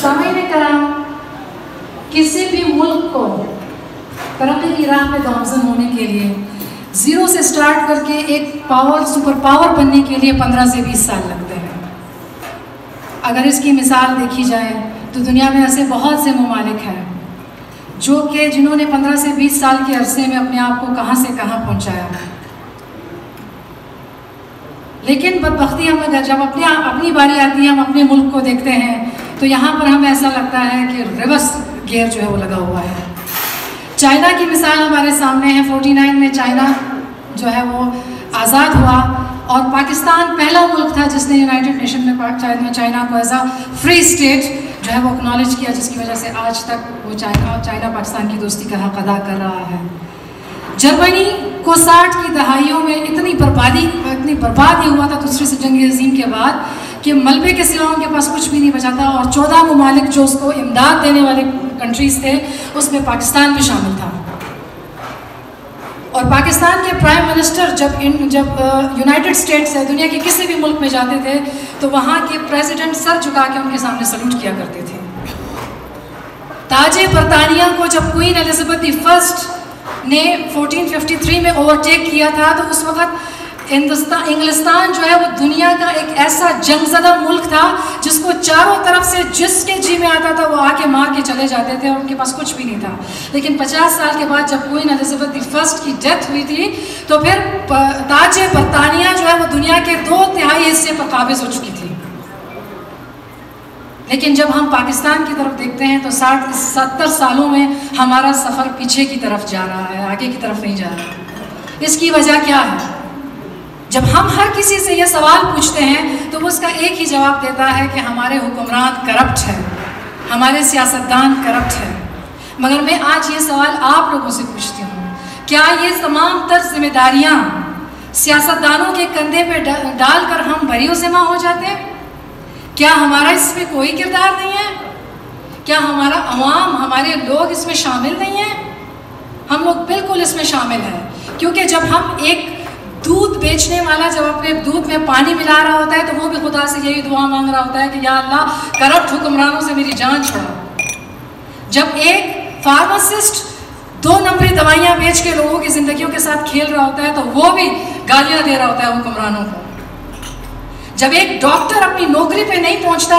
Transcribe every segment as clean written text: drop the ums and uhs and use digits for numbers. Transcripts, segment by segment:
सामईन कराम, किसी भी मुल्क को तरक्की की राह में गामज़न होने के लिए ज़ीरो से स्टार्ट करके एक सुपर पावर बनने के लिए 15 से 20 साल लगते हैं। अगर इसकी मिसाल देखी जाए तो दुनिया में ऐसे बहुत से ममालिक हैं जिन्होंने 15 से 20 साल के अरसे में अपने आप को कहाँ से कहाँ पहुँचाया। लेकिन बदबख्ती हम जब अपनी बारी आती है, हम अपने मुल्क को देखते हैं तो यहाँ पर हमें ऐसा लगता है कि रिवर्स गियर जो है वो लगा हुआ है। चाइना की मिसाल हमारे सामने है। 49 में चाइना जो है वो आज़ाद हुआ और पाकिस्तान पहला मुल्क था जिसने यूनाइटेड नेशन में चाइना को एज अ फ्री स्टेट जो है वो एक्नॉलेज किया, जिसकी वजह से आज तक वो चाइना पाकिस्तान की दोस्ती का हक अदा कर रहा है। जर्मनी को 60 की दहाइयों में इतनी बर्बादी हुआ था दूसरी जंग अज़ीम के बाद कि मलबे के सिवा उनके पास कुछ भी नहीं बचा था और 14 ममालिक जो उसको इमदाद देने वाले कंट्रीज़ थे उसमें पाकिस्तान भी शामिल था। और पाकिस्तान के प्राइम मिनिस्टर जब यूनाइटेड स्टेट्स है दुनिया के किसी भी मुल्क में जाते थे तो वहाँ के प्रेसिडेंट सर झुका के उनके सामने सल्यूट किया करते थे। ताजे बरतानिया को जब क्वीन एलिजाबेथ I ने 1453 में ओवरटेक किया था तो उस वक़्त इंग्लिस्तान जो है वो दुनिया का एक ऐसा जंगज़दा मुल्क था जिसको चारों तरफ से जिसके जी में आता था वो आके मार के चले जाते थे और उनके पास कुछ भी नहीं था। लेकिन 50 साल के बाद जब क्वीन एलिजाबेथ I की डेथ हुई थी तो फिर ताजे बरतानिया जो है वो दुनिया के 2/3 हिस्से पर काबिज हो चुकी थी। लेकिन जब हम पाकिस्तान की तरफ देखते हैं तो 60-70 सालों में हमारा सफ़र पीछे की तरफ जा रहा है, आगे की तरफ नहीं जा रहा। इसकी वजह क्या है? जब हम हर किसी से ये सवाल पूछते हैं तो वो उसका एक ही जवाब देता है कि हमारे हुक्मरान करप्ट है, हमारे सियासतदान करप्ट है। मगर मैं आज ये सवाल आप लोगों से पूछती हूँ, क्या ये तमाम तर जिम्मेदारियाँ सियासतदानों के कंधे पे डालकर हम बरीओ ज़िम्मा हो जाते हैं? क्या हमारा इसमें कोई किरदार नहीं है? क्या हमारा अवाम, हमारे लोग इसमें शामिल नहीं हैं? हम लोग बिल्कुल इसमें शामिल हैं, क्योंकि जब हम एक दूध बेचने वाला जब अपने दूध में पानी मिला रहा होता है तो वो भी खुदा से यही दुआ मांग रहा होता है कि या अल्लाह करप्ट हुक्मरानों से मेरी जान छुड़ा। जब एक फार्मासिस्ट 2 नंबरी दवाइयाँ बेच के लोगों की ज़िंदगियों के साथ खेल रहा होता है तो वो भी गालियाँ दे रहा होता है हुक्मरानों को। जब एक डॉक्टर अपनी नौकरी पे नहीं पहुंचता,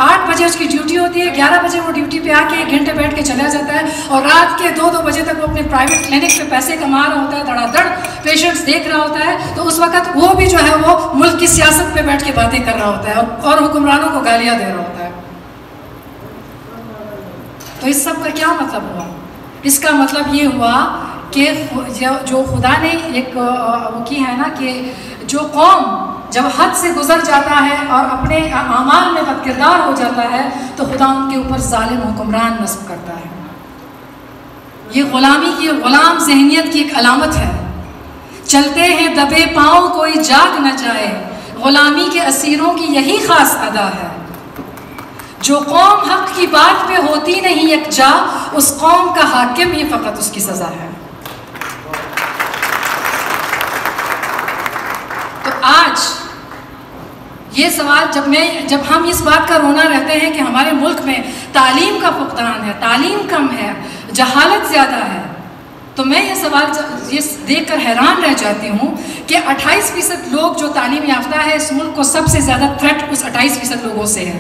8 बजे उसकी ड्यूटी होती है, 11 बजे वो ड्यूटी पे आके 1 घंटे बैठ के चला जाता है और रात के 2-2 बजे तक वो अपने प्राइवेट क्लिनिक पे पैसे कमा रहा होता है, धड़ाधड़ पेशेंट्स देख रहा होता है, तो उस वक्त वो भी जो है वो मुल्क की सियासत पे बैठ के बातें कर रहा होता है और हुक्मरानों को गालियाँ दे रहा होता है। तो इस सब का क्या मतलब हुआ? इसका मतलब ये हुआ कि जो खुदा ने एक वो की है ना कि जो कौम जब हद से गुजर जाता है और अपने आमाल में बदकिरदार हो जाता है तो खुदा उनके ऊपर जालिम हुक्मरान नस्ब करता है। ये गुलामी की, गुलाम ज़हनियत की एक अलामत है। चलते हैं दबे पाँव कोई जाग न जाए, गुलामी के असीरों की यही खास अदा है। जो कौम हक की बात पे होती नहीं यकजा, उस कौम का हाकिम ही फ़कत उसकी सज़ा है। तो आज ये सवाल जब हम इस बात का रोना रहते हैं कि हमारे मुल्क में तालीम का फुकदान है, तालीम कम है, जहालत ज़्यादा है, तो मैं ये सवाल ये देखकर हैरान रह जाती हूँ कि 28% लोग जो तालीम याफ्ता है इस मुल्क को सबसे ज़्यादा थ्रेट उस 28% लोगों से है।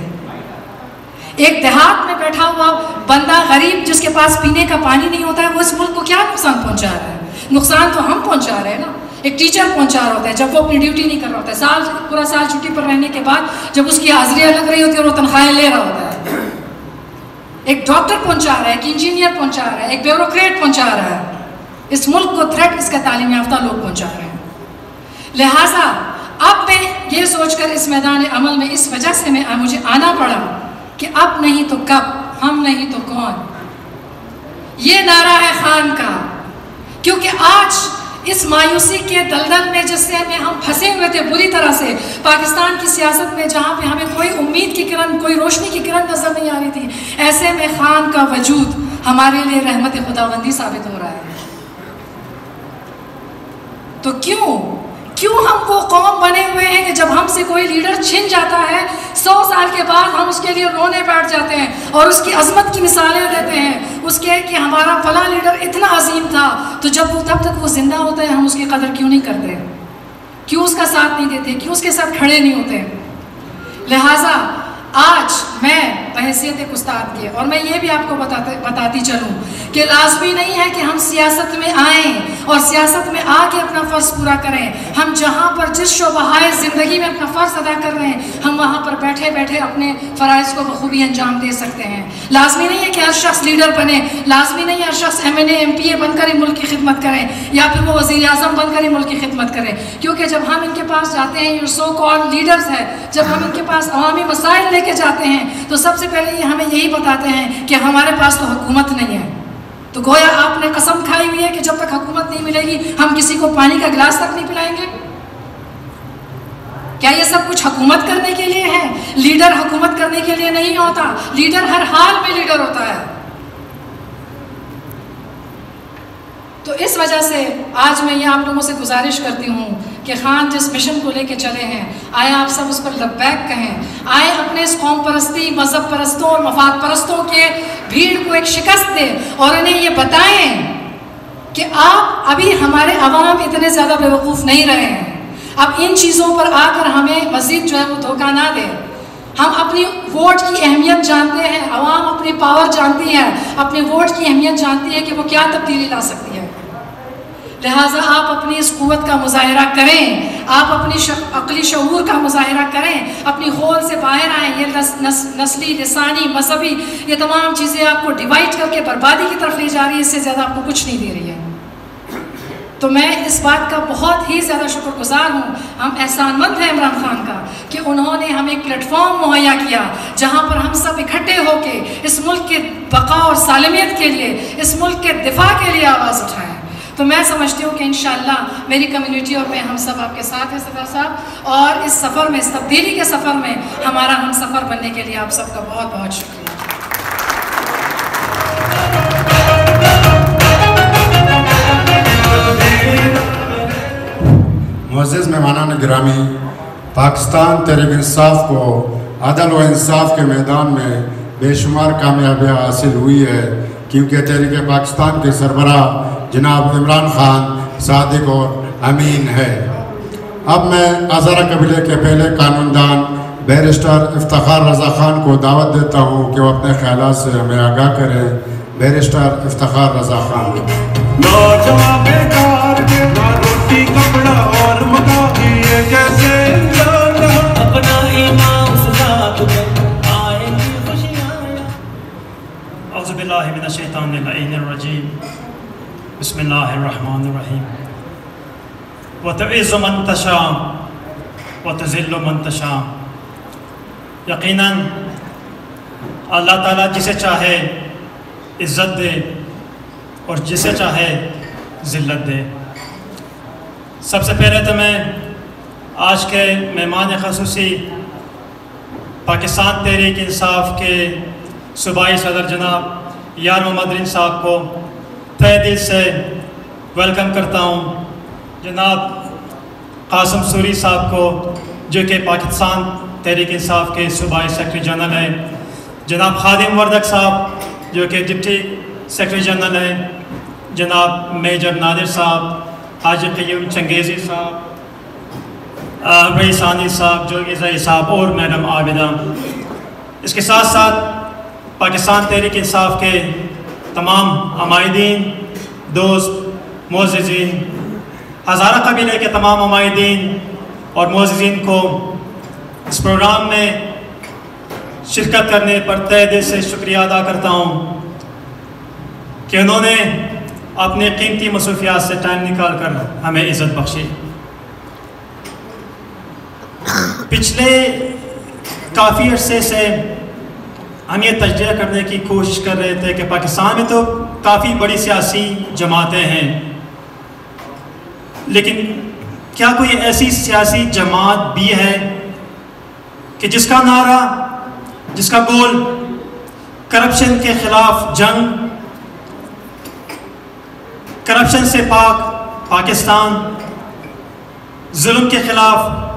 एक देहात में बैठा हुआ बंदा गरीब जिसके पास पीने का पानी नहीं होता है वो इस मुल्क को क्या नुकसान पहुँचा रहा है? नुकसान तो हम पहुँचा रहे हैं ना। एक टीचर पहुंचा रहा होता है जब वो अपनी ड्यूटी नहीं कर रहा होता है, पूरा साल छुट्टी पर रहने के बाद जब उसकी हाजिरियाँ लग रही होती है और वो तनख्वाहें ले रहा होता है। एक डॉक्टर पहुंचा रहा है, एक इंजीनियर पहुंचा रहा है, एक ब्यूरोक्रेट पहुंचा रहा है। इस मुल्क को थ्रेट इसका तालीम याफ्ता लोग पहुंचा रहे हैं। लिहाजा अब मैं ये सोचकर इस मैदान अमल में इस वजह से मुझे आना पड़ा कि अब नहीं तो कब, हम नहीं तो कौन, ये नारा है खान का। क्योंकि आज इस मायूसी के दलदल में जिससे हम फंसे हुए थे बुरी तरह से पाकिस्तान की सियासत में, जहाँ पे हमें कोई उम्मीद की किरण, कोई रोशनी की किरण नजर नहीं आ रही थी, ऐसे में खान का वजूद हमारे लिए रहमत खुदाबंदी साबित हो रहा है। तो क्यों हम वो कौम बने हुए हैं कि जब हमसे कोई लीडर छिन जाता है 100 साल के बाद हम उसके लिए रोने बैठ जाते हैं और उसकी अजमत की मिसालें देते हैं उसके कि हमारा फला लीडर इतना अजीम था, तो जब वो तब तक वो जिंदा होता है हम उसकी कदर क्यों नहीं करते, क्यों उसका साथ नहीं देते, क्यों उसके साथ खड़े नहीं होते। लिहाजा आज मैं बहैसियत एक उस्ताद के, और मैं ये भी आपको बताती चलूँ कि लाजमी नहीं है कि हम सियासत में आएँ और सियासत में आके अपना फ़र्ज़ पूरा करें। हम जहाँ पर जिस शोबहाए ज़िंदगी में अपना फ़र्ज़ अदा कर रहे हैं हम वहाँ पर बैठे बैठे अपने फ़राइज़ को बखूबी अंजाम दे सकते हैं। लाजमी नहीं है कि हर शख्स लीडर बने, लाजमी नहीं है हर शख्स MNA MPA बनकर ही मुल्क की खिदमत करें या फिर वो वज़ीर आज़म बनकर ही मुल्क की खिदमत करें, क्योंकि जब हम इनके पास जाते हैं, ये सो कॉल्ड लीडर्स है, जब हम इनके पास अवामी मसाइल लेके जाते हैं तो सबसे पहले ये हमें यही बताते हैं कि हमारे पास तो हुकूमत नहीं है। तो गोया आपने कसम खाई हुई है कि जब तक हुकूमत नहीं मिलेगी हम किसी को पानी का गिलास तक नहीं पिलाएंगे। क्या ये सब कुछ हुकूमत करने के लिए है? लीडर हुकूमत करने के लिए नहीं होता, लीडर हर हाल में लीडर होता है। तो इस वजह से आज मैं ये आप लोगों से गुजारिश करती हूँ कि खान जिस मिशन को लेके चले हैं, आए आप सब उस पर लब्बैक कहें, आए अपने इस कौम परस्ती, मज़हब परस्तों और मफाद परस्तों के भीड़ को एक शिकस्त दें और इन्हें ये बताएं कि आप अभी हमारे अवाम इतने ज़्यादा बेवकूफ़ नहीं रहे हैं। अब इन चीज़ों पर आकर हमें मज़ीद जो है वो धोखा ना दें। हम अपनी वोट की अहमियत जानते हैं, अवाम अपनी पावर जानती है, अपने वोट की अहमियत जानती है कि वो क्या तब्दीली ला सकती है। लिहाजा आप अपनी इस क़ुव्वत का मुज़ाहिरा करें, आप अपनी अक़ली शऊर का मुज़ाहिरा करें, अपनी होल से बाहर आएँ। ये नस्ली, लिसानी, मजहबी ये तमाम चीज़ें आपको डिवाइड करके बर्बादी की तरफ ले जा रही है, इससे ज़्यादा आपको कुछ नहीं दे रही है। तो मैं इस बात का बहुत ही ज़्यादा शुक्रगुजार हूँ, हम एहसानमंद हैं इमरान खान का कि उन्होंने हमें एक प्लेटफॉर्म मुहैया किया जहाँ पर हम सब इकट्ठे होके इस मुल्क के बका और सालमियत के लिए, इस मुल्क के दिफा के लिए आवाज़ उठाएँ। तो मैं समझती हूँ कि इंशाअल्लाह मेरी कम्युनिटी और मैं हम सब आपके साथ हैं सदर साहब, और इस सफ़र में, इस तब्दीली के सफ़र में हमारा हम सफ़र बनने के लिए आप सबका बहुत बहुत शुक्रिया। मुअज़्ज़िज़ मेहमानान गिरामी, पाकिस्तान तहरीक इंसाफ को अदल व इंसाफ के मैदान में बेशुमार कामयाबियाँ हासिल हुई है, क्योंकि तहरीक पाकिस्तान के सरबराह जनाब इमरान खान सादिक और अमीन है। अब मैं हज़ारा कबीले के पहले कानूनदान बैरिस्टर इफ्तिखार रज़ा खान को दावत देता हूँ कि वो अपने ख्यालात से हमें आगाह करें। बैरिस्टर इफ्तिखार रज़ा खान। बिस्मिल्लाहिर्रहमानिर्रहीम। व तुइज़्ज़ु मन तशा व तुज़िल्लु मन तशा। यकीनन अल्लाह ताला जिसे चाहे इज़्ज़त दे और जिसे चाहे ज़िल्लत दे। सबसे पहले तो मैं आज के मेहमान ख़ुसूसी पाकिस्तान तहरीक इंसाफ के सूबाई सदर जनाब यार मोहम्मद साहब को तहे दिल से वेलकम करता हूँ। जनाब कासिम सूरी साहब को जो कि पाकिस्तान तहरीक इंसाफ के सूबाई सेक्रेटरी जनरल हैं, जनाब खादिम वर्दक साहब जो कि डिप्टी सेक्रेटरी जनरल हैं, जनाब मेजर नादिर साहब, हाजी क़य्यूम चंगेज़ी साहब, रईसानी साहब, जोगी ज़ई साहब और मैडम आबिदा। इसके साथ साथ पाकिस्तान तहरीक इंसाफ के तमाम अमायदीन, दोस्त, मुअज़्ज़िज़ीन, हज़ारा कबीले के तमाम अमायदीन और मुअज़्ज़िज़ीन को इस प्रोग्राम में शिरकत करने पर तहे दिल से शुक्रिया अदा करता हूँ कि उन्होंने अपने कीमती मसरूफियात से टाइम निकाल कर हमें इज़्ज़त बख्शी। पिछले काफ़ी अरसे से हम ये तजज़िया करने की कोशिश कर रहे थे कि पाकिस्तान में तो काफ़ी बड़ी सियासी जमातें हैं, लेकिन क्या कोई ऐसी सियासी जमात भी है कि जिसका नारा, जिसका गोल करप्शन के ख़िलाफ़ जंग, करप्शन से पाक पाकिस्तान, जुल्म के खिलाफ